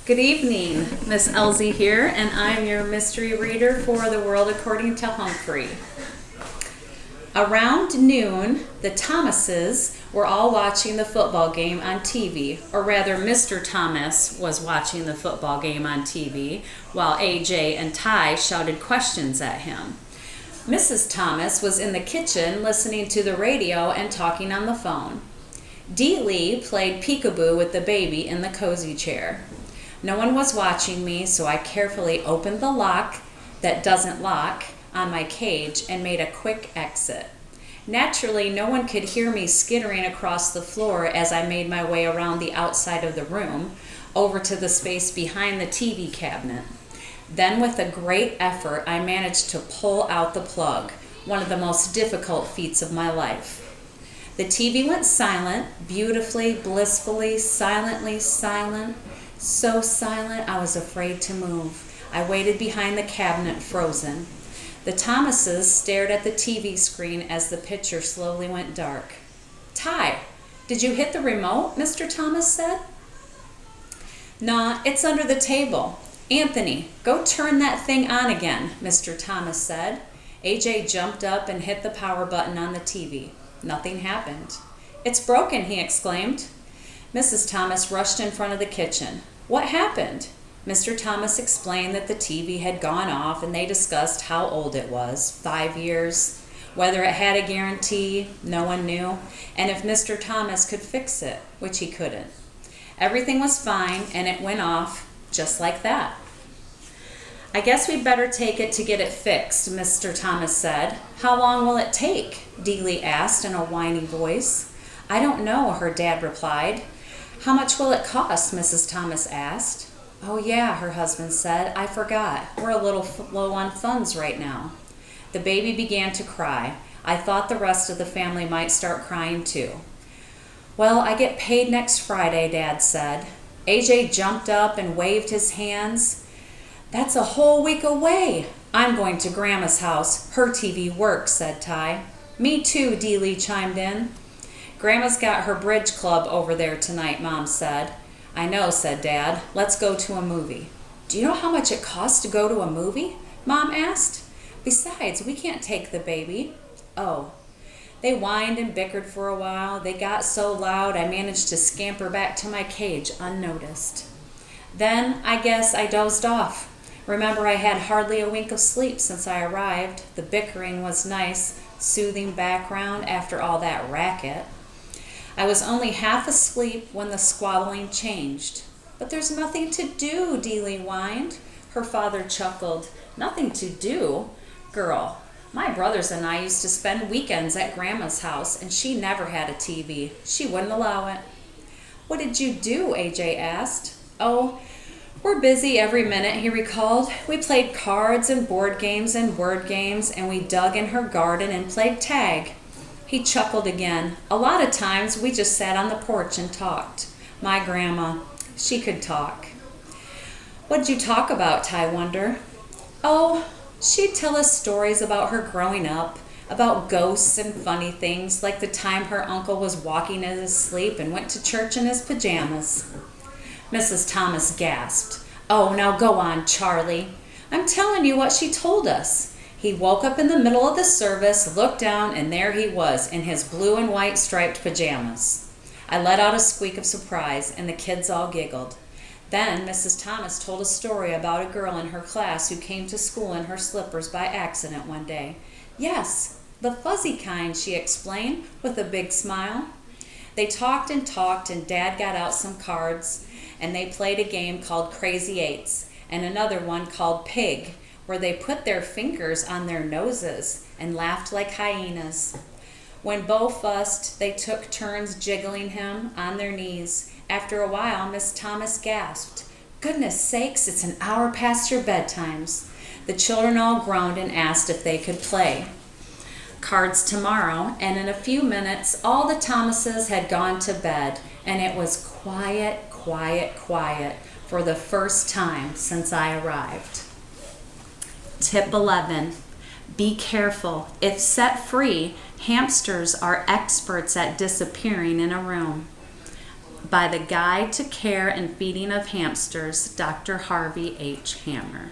Good evening, Miss Ellzey here, and I'm your mystery reader for The World According to Humphrey. Around noon, the Thomases were all watching the football game on TV, or rather Mr. Thomas was watching the football game on TV, while AJ and Ty shouted questions at him. Mrs. Thomas was in the kitchen listening to the radio and talking on the phone. Dee Lee played peekaboo with the baby in the cozy chair. No one was watching me, so I carefully opened the lock that doesn't lock on my cage and made a quick exit. Naturally, no one could hear me skittering across the floor as I made my way around the outside of the room, over to the space behind the TV cabinet. Then, with a great effort, I managed to pull out the plug, one of the most difficult feats of my life. The TV went silent, beautifully, blissfully, silently silent. So silent I was afraid to move. I waited behind the cabinet, frozen. The Thomases stared at the TV screen as the picture slowly went dark. "Ty, did you hit the remote?" Mr. Thomas said. "Nah, it's under the table. Anthony, go turn that thing on again," Mr. Thomas said. AJ jumped up and hit the power button on the TV. Nothing happened. "It's broken," he exclaimed. Mrs. Thomas rushed in front of the kitchen. "What happened?" Mr. Thomas explained that the TV had gone off, and they discussed how old it was, 5 years, whether it had a guarantee, no one knew, and if Mr. Thomas could fix it, which he couldn't. Everything was fine, and it went off just like that. "I guess we'd better take it to get it fixed," Mr. Thomas said. "How long will it take?" Dee Lee asked in a whiny voice. "I don't know," her dad replied. "How much will it cost?" Mrs. Thomas asked. "Oh yeah," her husband said, "I forgot. We're a little low on funds right now." The baby began to cry. I thought the rest of the family might start crying too. "Well, I get paid next Friday," Dad said. AJ jumped up and waved his hands. "That's a whole week away." "I'm going to Grandma's house. Her TV works," said Ty. "Me too," Dee Lee chimed in. "Grandma's got her bridge club over there tonight," Mom said. "I know," said Dad. "Let's go to a movie." "Do you know how much it costs to go to a movie?" Mom asked. "Besides, we can't take the baby." "Oh." They whined and bickered for a while. They got so loud I managed to scamper back to my cage unnoticed. Then I guess I dozed off. Remember, I had hardly a wink of sleep since I arrived. The bickering was nice, soothing background after all that racket. I was only half asleep when the squabbling changed. "But there's nothing to do," Dee Lee whined. Her father chuckled. "Nothing to do? Girl, my brothers and I used to spend weekends at Grandma's house, and she never had a TV. She wouldn't allow it." "What did you do?" AJ asked. "Oh, we're busy every minute," he recalled. "We played cards and board games and word games, and we dug in her garden and played tag." He chuckled again. "A lot of times we just sat on the porch and talked. My grandma, she could talk." "What'd you talk about?" Ty wondered. "Oh, she'd tell us stories about her growing up, about ghosts and funny things, like the time her uncle was walking in his sleep and went to church in his pajamas." Mrs. Thomas gasped. "Oh, now go on, Charlie." "I'm telling you what she told us." He woke up in the middle of the service, looked down, and there he was in his blue and white striped pajamas. I let out a squeak of surprise, and the kids all giggled. Then Mrs. Thomas told a story about a girl in her class who came to school in her slippers by accident one day. "Yes, the fuzzy kind," she explained with a big smile. They talked, and Dad got out some cards, and they played a game called Crazy Eights and another one called Pig, where they put their fingers on their noses and laughed like hyenas. When Bo fussed, they took turns jiggling him on their knees. After a while, Miss Thomas gasped, "Goodness sakes, it's an hour past your bedtimes." The children all groaned and asked if they could play cards tomorrow, and in a few minutes all the Thomases had gone to bed, and it was quiet, quiet, quiet for the first time since I arrived. Tip 11. Be careful. If set free, hamsters are experts at disappearing in a room. by the Guide to Care and Feeding of Hamsters, Dr. Harvey H. Hammer.